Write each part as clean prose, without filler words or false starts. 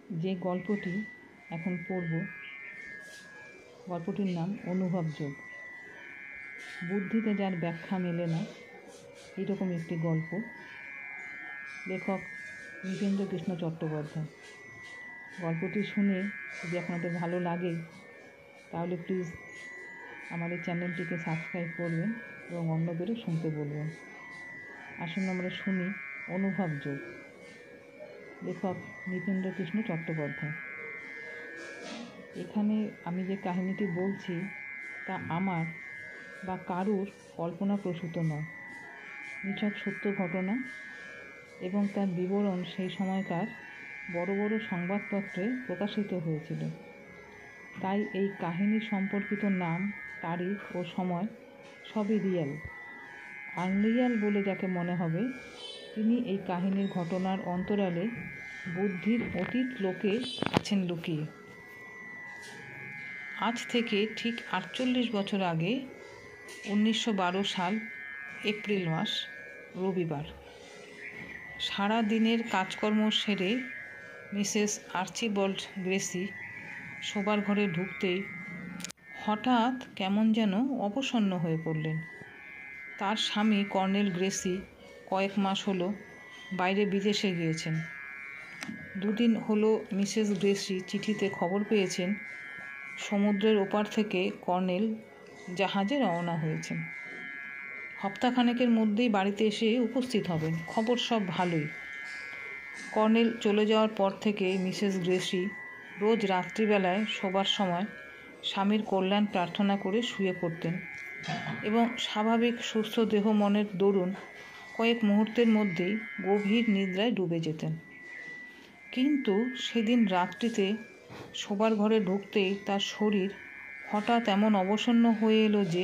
যে গল্পটি এখন পড়ব গল্পটির নাম অনুভব যোগ। বুদ্ধিতে যার ব্যাখ্যা মেলে না, এইরকম একটি গল্প। লেখক নৃপেন্দ্র কৃষ্ণ চট্টোপাধ্যায়। গল্পটি শুনে যদি আপনাদের ভালো লাগে তাহলে প্লিজ আমার এই চ্যানেলটিকে সাবস্ক্রাইব করবেন এবং অন্যদেরও শুনতে বলবেন। আসুন আমরা শুনি অনুভব যোগ। লেখক নৃপেন্দ্র কৃষ্ণ চট্টোপাধ্যায়। এখানে আমি যে কাহিনীটি বলছি তা আমার বা কারুর কল্পনাপ্রসূত নয়, নিছক সত্য ঘটনা এবং তার বিবরণ সেই সময়কার বড় বড় সংবাদপত্রে প্রকাশিত হয়েছিল। তাই এই কাহিনী সম্পর্কিত নাম, তারিখ ও সময় সবই রিয়েল। আনরিয়াল বলে যাকে মনে হবে তিনি এই কাহিনীর ঘটনার অন্তরালে বুদ্ধির অতীত লোকে আছেন লুকিয়ে। আজ থেকে ঠিক 48 বছর আগে 1912 সাল এপ্রিল মাস, রবিবার, সারা দিনের কাজকর্ম সেরে মিসেস আর্চিবাল্ড গ্রেসি শোবার ঘরে ঢুকতেই হঠাৎ কেমন যেন অবসন্ন হয়ে পড়লেন। তার স্বামী কর্নেল গ্রেসি কয়েক মাস হলো বাইরে বিদেশে গিয়েছেন। দুদিন হলো মিসেস গ্রেসি চিঠিতে খবর পেয়েছেন সমুদ্রের ওপার থেকে কর্নেল জাহাজে রওনা হয়েছেন। সপ্তাহখানেকের মধ্যেই বাড়িতে এসে উপস্থিত হবেন। খবর সব ভালোই। কর্নেল চলে যাওয়ার পর থেকে মিসেস গ্রেসি রোজ রাত্রিবেলায় শোবার সময় স্বামীর কল্যাণ প্রার্থনা করে শুয়ে পড়তেন এবং স্বাভাবিক সুস্থ দেহ মনের দরুন কয়েক মুহূর্তের মধ্যেই গভীর নিদ্রায় ডুবে যেতেন। কিন্তু সেদিন রাত্রিতে শোবার ঘরে ঢুকতেই তার শরীর হঠাৎ এমন অবসন্ন হয়ে এলো যে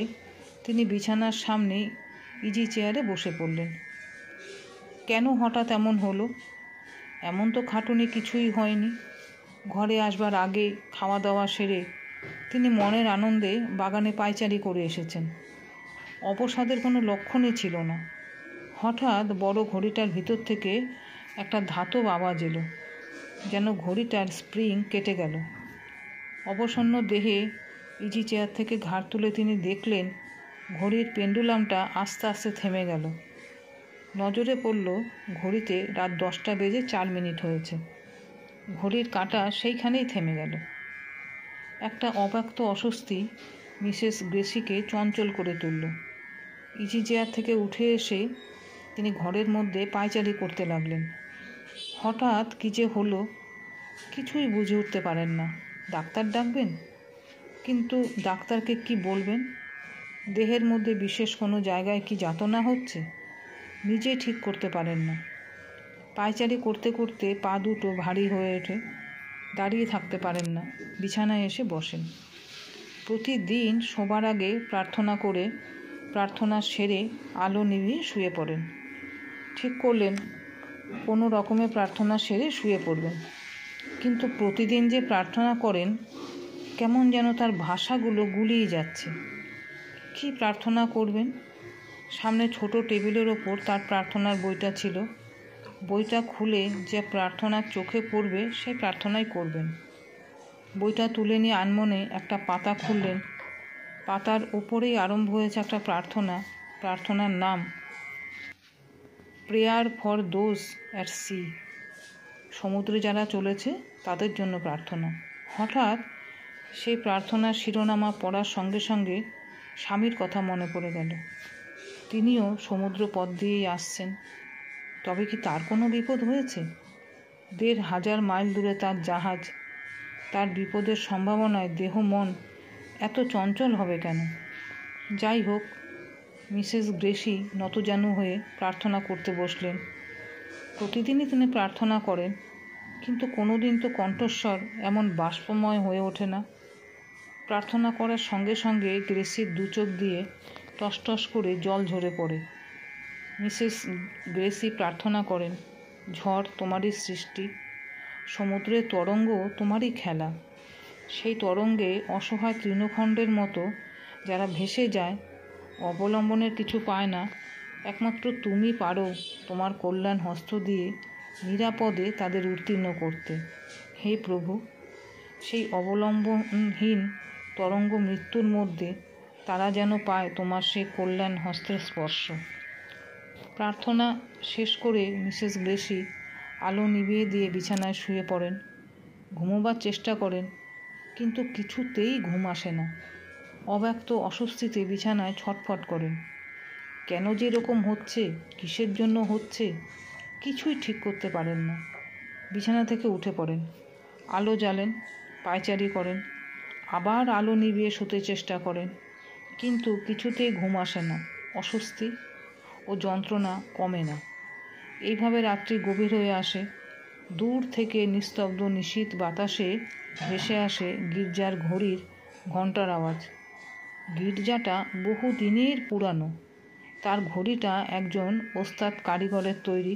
তিনি বিছানার সামনে ইজি চেয়ারে বসে পড়লেন। কেন হঠাৎ এমন হলো? এমন তো খাটুনি কিছুই হয়নি। ঘরে আসবার আগে খাওয়া দাওয়া সেরে তিনি মনের আনন্দে বাগানে পায়চারি করে এসেছেন। অবসাদের কোনো লক্ষণই ছিল না। হঠাৎ বড় ঘড়িটার ভিতর থেকে একটা ধাতব আওয়াজ এলো, যেন ঘড়িটার স্প্রিং কেটে গেল। অবসন্ন দেহে ইজি চেয়ার থেকে ঘাড় তুলে তিনি দেখলেন ঘড়ির পেন্ডুলামটা আস্তে আস্তে থেমে গেল। নজরে পড়ল ঘড়িতে রাত 10টা বেজে 4 মিনিট হয়েছে। ঘড়ির কাঁটা সেইখানেই থেমে গেল। একটা অব্যক্ত অস্বস্তি মিসেস গ্রেসিকে চঞ্চল করে তুলল। ইজি চেয়ার থেকে উঠে এসে তিনি ঘরের মধ্যে পায়চারি করতে লাগলেন। হঠাৎ কী যে হলো কিছুই বুঝে উঠতে পারেন না। ডাক্তার ডাকবেন, কিন্তু ডাক্তারকে কি বলবেন? দেহের মধ্যে বিশেষ কোনো জায়গায় কি যাতনা হচ্ছে নিজেই ঠিক করতে পারেন না। পায়চারি করতে করতে পা দুটো ভারী হয়ে ওঠে, দাঁড়িয়ে থাকতে পারেন না, বিছানায় এসে বসেন। প্রতিদিন শোবার আগে প্রার্থনা করে প্রার্থনা সেরে আলো নিভিয়ে শুয়ে পড়েন। ঠিক করলেন কোনো রকমে প্রার্থনা সেরে শুয়ে পড়বেন। কিন্তু প্রতিদিন যে প্রার্থনা করেন কেমন যেন তার ভাষাগুলো গুলিয়ে যাচ্ছে। কি প্রার্থনা করবেন? সামনে ছোট টেবিলের ওপর তার প্রার্থনার বইটা ছিল। বইটা খুলে যে প্রার্থনার চোখে পড়বে সেই প্রার্থনাই করবেন। বইটা তুলে নিয়ে আনমনে একটা পাতা খুললেন। পাতার ওপরেই আরম্ভ হয়েছে একটা প্রার্থনা। প্রার্থনার নাম prayer for those at sea. সমুদ্রে যারা চলেছে তাদের জন্য প্রার্থনা। হঠাৎ সেই প্রার্থনার শিরোনামা পড়ার সঙ্গে সঙ্গে স্বামীর কথা মনে পড়ে গেল। তিনিও সমুদ্র পথ দিয়েই আসছেন। তবে কি তার কোনো বিপদ হয়েছে? 1500 মাইল দূরে তার জাহাজ। তার বিপদের সম্ভাবনায় দেহ মন এত চঞ্চল হবে কেন? যাই হোক, মিসেস গ্রেসি নতজানু হয়ে প্রার্থনা করতে বসলেন। প্রতিদিনই তিনি প্রার্থনা করেন, কিন্তু কোনোদিন তো কণ্ঠস্বর এমন বাষ্পময় হয়ে ওঠে না। প্রার্থনা করার সঙ্গে সঙ্গে গ্রেসির 2 চোখ দিয়ে টসটস করে জল ঝরে পড়ে। মিসেস গ্রেসি প্রার্থনা করেন, ঝড় তোমারই সৃষ্টি, সমুদ্রের তরঙ্গ তোমারই খেলা। সেই তরঙ্গে অসহায় তৃণখণ্ডের মতো যারা ভেসে যায়, অবলম্বনের কিছু পায় না, একমাত্র তুমি পারো তোমার কল্যাণ হস্ত দিয়ে নিরাপদে তাদের উত্তীর্ণ করতে। হে প্রভু, সেই অবলম্বনহীন তরঙ্গ মৃত্যুর মধ্যে তারা যেন পায় তোমার সেই কল্যাণ হস্তের স্পর্শ। প্রার্থনা শেষ করে মিসেস গ্রেসি আলো নিভিয়ে দিয়ে বিছানায় শুয়ে পড়েন। ঘুমোবার চেষ্টা করেন, কিন্তু কিছুতেই ঘুম আসে না। অব্যক্ত অস্বস্তিতে বিছানায় ছটফট করেন। কেন যে এরকম হচ্ছে, কিসের জন্য হচ্ছে, কিছুই ঠিক করতে পারেন না। বিছানা থেকে উঠে পড়েন, আলো জ্বালেন, পায়চারি করেন, আবার আলো নিভিয়ে শুতে চেষ্টা করেন, কিন্তু কিছুতেই ঘুম আসে না। অস্বস্তি ও যন্ত্রণা কমে না। এইভাবে রাত্রি গভীর হয়ে আসে। দূর থেকে নিস্তব্ধ নিশীথ বাতাসে ভেসে আসে গির্জার ঘড়ির ঘণ্টার আওয়াজ। গির্জাটা বহু দিনের পুরানো। তার ঘড়িটা একজন ওস্তাদ কারিগরের তৈরি।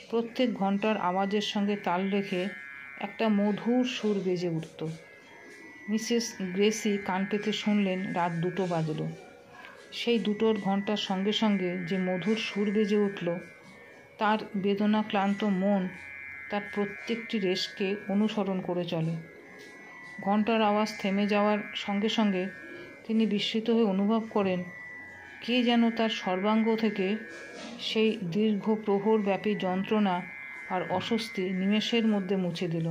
প্রত্যেক ঘণ্টার আওয়াজের সঙ্গে তাল রেখে একটা মধুর সুর বেজে উঠত। মিসেস গ্রেসি কান পেতে শুনলেন রাত 2টো বাজল। সেই 2টোর ঘণ্টার সঙ্গে সঙ্গে যে মধুর সুর বেজে উঠল, তার বেদনাক্লান্ত মন তার প্রত্যেকটি রেশকে অনুসরণ করে চলে। ঘণ্টার আওয়াজ থেমে যাওয়ার সঙ্গে সঙ্গে তিনি বিস্মিত হয়ে অনুভব করেন কে যেন তার সর্বাঙ্গ থেকে সেই দীর্ঘ প্রহরব্যাপী যন্ত্রণা আর অস্বস্তি নিমেষের মধ্যে মুছে দিল।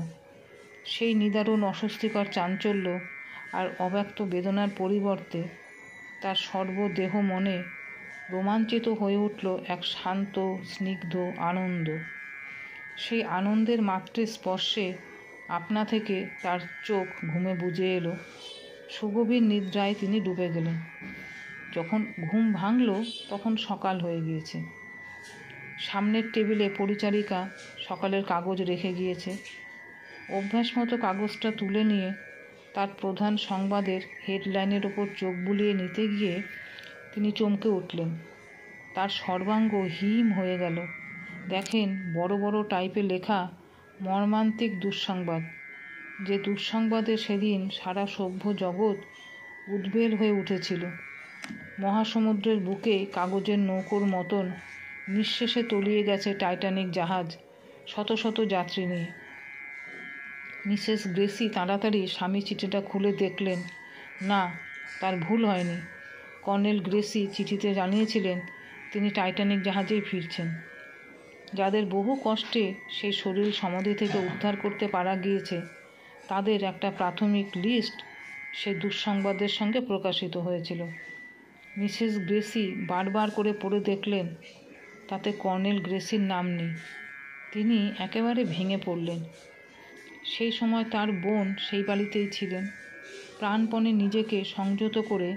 সেই নিদারুণ অস্বস্তিকর চাঞ্চল্য আর অব্যক্ত বেদনার পরিবর্তে তার সর্বদেহ মনে রোমাঞ্চিত হয়ে উঠল এক শান্ত স্নিগ্ধ আনন্দ। সেই আনন্দের মাতৃস্পর্শে আপনা থেকে তার চোখ ঘুমে বুজে এলো। সুগভীর নিদ্রায় তিনি ডুবে গেলেন। যখন ঘুম ভাঙল তখন সকাল হয়ে গিয়েছে। সামনের টেবিলে পরিচারিকা সকালের কাগজ রেখে গিয়েছে। অভ্যাস মতো কাগজটা তুলে নিয়ে তার প্রধান সংবাদের হেডলাইনের ওপর চোখ বুলিয়ে নিতে গিয়ে তিনি চমকে উঠলেন। তার সর্বাঙ্গ হিম হয়ে গেল। দেখেন বড় বড় টাইপে লেখা মর্মান্তিক দুঃসংবাদ। যে দুঃসংবাদে সেদিন সারা সভ্য জগৎ উদ্বেল হয়ে উঠেছিল। মহাসমুদ্রের বুকে কাগজের নৌকোর মতন নিঃশেষে তলিয়ে গেছে টাইটানিক জাহাজ শত শত যাত্রী নিয়ে। মিসেস গ্রেসি তাড়াতাড়ি স্বামী চিঠিটা খুলে দেখলেন, না, তার ভুল হয়নি। কর্নেল গ্রেসি চিঠিতে জানিয়েছিলেন তিনি টাইটানিক জাহাজেই ফিরছেন। যাদের বহু কষ্টে সেই শরীর সমাধি থেকে উদ্ধার করতে পারা গিয়েছে, তাদের একটা প্রাথমিক লিস্ট সেই দুঃসংবাদের সঙ্গে প্রকাশিত হয়েছিল। মিসেস গ্রেসি বারবার করে পড়ে দেখলেন, তাতে কর্নেল গ্রেসির নাম নেই। তিনি একেবারে ভেঙে পড়লেন। সেই সময় তার বোন সেই বাড়িতেই ছিলেন। প্রাণপণে নিজেকে সংযত করে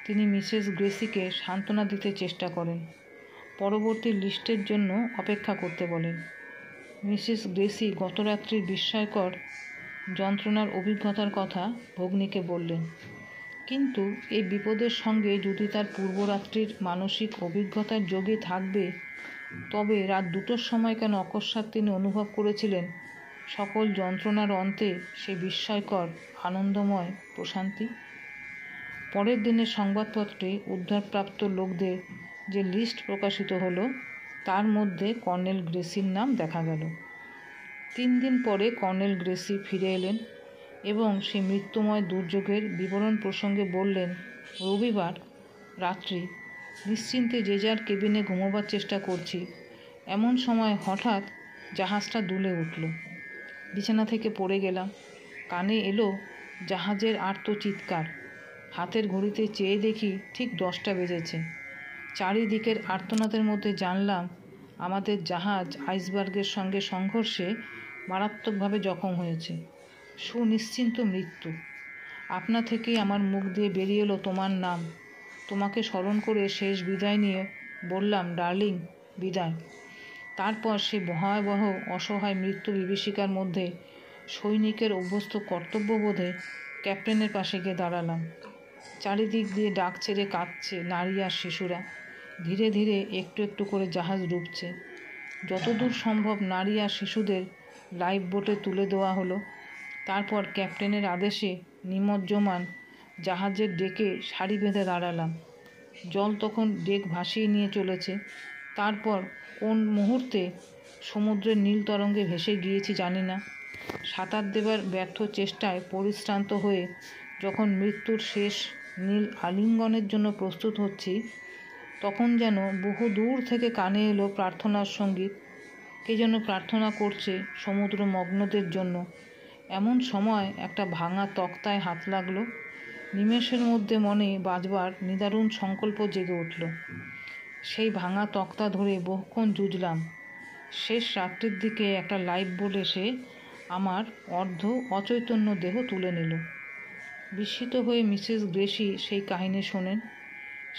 তিনি মিসেস গ্রেসিকে সান্ত্বনা দিতে চেষ্টা করেন। পরবর্তী লিস্টের জন্য অপেক্ষা করতে বলেন। মিসেস গ্রেসি গতরাত্রির বিস্ময়কর যন্ত্রণার অভিজ্ঞতার কথা ভগ্নীকে বললেন, কিন্তু এই বিপদের সঙ্গে যদি তার পূর্বরাত্রির মানসিক অভিজ্ঞতার যোগে থাকবে, তবে রাত 2টোর সময় কেন অকস্মাৎ তিনি অনুভব করেছিলেন সকল যন্ত্রণার অন্তে সেই বিস্ময়কর আনন্দময় প্রশান্তি। পরের দিনের সংবাদপত্রে উদ্ধারপ্রাপ্ত লোকদের যে লিস্ট প্রকাশিত হলো, তার মধ্যে কর্নেল গ্রেসির নাম দেখা গেল। 3 দিন পরে কর্নেল গ্রেসি ফিরে এলেন এবং সেই মৃত্যুময় দুর্যোগের বিবরণ প্রসঙ্গে বললেন, রবিবার রাত্রি নিশ্চিন্তে যে যার কেবিনে ঘুমোবার চেষ্টা করছি, এমন সময় হঠাৎ জাহাজটা দুলে উঠল। বিছানা থেকে পড়ে গেলাম। কানে এলো জাহাজের আর্ত চিৎকার। হাতের ঘড়িতে চেয়ে দেখি ঠিক 10টা বেজেছে। চারিদিকের আর্তনাদের মধ্যে জানলাম আমাদের জাহাজ আইসবার্গের সঙ্গে সংঘর্ষে মারাত্মকভাবে জখম হয়েছে। সুনিশ্চিন্ত মৃত্যু। আপনা থেকেই আমার মুখ দিয়ে বেরিয়ে এলো তোমার নাম। তোমাকে স্মরণ করে শেষ বিদায় নিয়ে বললাম, ডার্লিং, বিদায়। তারপর সে ভয়াবহ অসহায় মৃত্যু বিভীষিকার মধ্যে সৈনিকের অভ্যস্ত কর্তব্যবোধে ক্যাপ্টেনের পাশে গিয়ে দাঁড়ালাম। চারিদিক দিয়ে ডাক ছেড়ে কাঁদছে নারী আর শিশুরা। ধীরে ধীরে একটু একটু করে জাহাজ ডুবছে। যতদূর সম্ভব নারী আর শিশুদের লাইফ বোটে তুলে দেওয়া হলো। তারপর ক্যাপ্টেনের আদেশে নিমজ্জমান জাহাজের ডেকে সারি বেঁধে দাঁড়ালাম। জল তখন ডেক ভাসিয়ে নিয়ে চলেছে। তারপর কোন মুহূর্তে সমুদ্রের নীল তরঙ্গে ভেসে গিয়েছি জানি না। সাঁতার দেবার ব্যর্থ চেষ্টায় পরিশ্রান্ত হয়ে যখন মৃত্যুর শেষ নীল আলিঙ্গনের জন্য প্রস্তুত হচ্ছি, তখন যেন বহু দূর থেকে কানে এলো প্রার্থনার সঙ্গীত। কে যেন প্রার্থনা করছে সমুদ্র মগ্নদের জন্য। এমন সময় একটা ভাঙা তক্তায় হাত লাগলো। নিমেষের মধ্যে মনে বাজবার নিদারুণ সংকল্প জেগে উঠল। সেই ভাঙা তক্তা ধরে বহুক্ষণ জুঝলাম। শেষ রাত্রির দিকে একটা লাইফ বোট এসে আমার অর্ধ অচৈতন্য দেহ তুলে নিল। বিস্মিত হয়ে মিসেস গ্রেসি সেই কাহিনী শোনেন।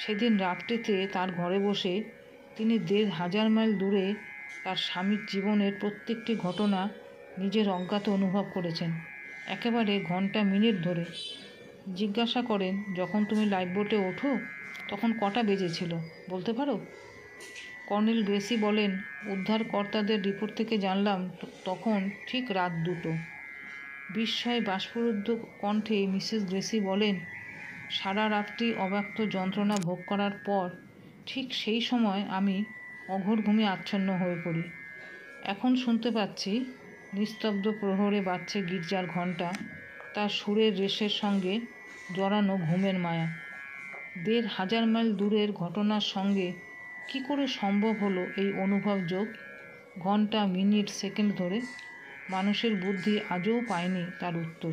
সেদিন রাত্রিতে তার ঘরে বসে তিনি ১,৫০০ মাইল দূরে তার স্বামীর জীবনের প্রত্যেকটি ঘটনা নিজের অজ্ঞাতে অনুভব করেছেন, একেবারে ঘন্টা মিনিট ধরে। জিজ্ঞাসা করেন, যখন তুমি লাইফবোটে ওঠো তখন কটা বেজেছিল বলতে পারো? কর্নেল গ্রেসি বলেন, উদ্ধারকর্তাদের রিপোর্ট থেকে জানলাম তখন ঠিক রাত ২টো। বিস্ময়ে বাষ্পরুদ্ধ কণ্ঠে মিসেস গ্রেসি বলেন, সারা রাত্রি অব্যক্ত যন্ত্রণা ভোগ করার পর ঠিক সেই সময় আমি অঘোর ঘুমে আচ্ছন্ন হয়ে পড়ি। এখন শুনতে পাচ্ছি নিস্তব্ধ প্রহরে বাজছে গির্জার ঘণ্টা, তার সুরের রেশের সঙ্গে জড়ানো ঘুমের মায়া। ১,৫০০ মাইল দূরের ঘটনার সঙ্গে কি করে সম্ভব হলো এই অনুভব যোগ? ঘন্টা, মিনিট, সেকেন্ড ধরে মানুষের বুদ্ধি আজও পায়নি তার উত্তর।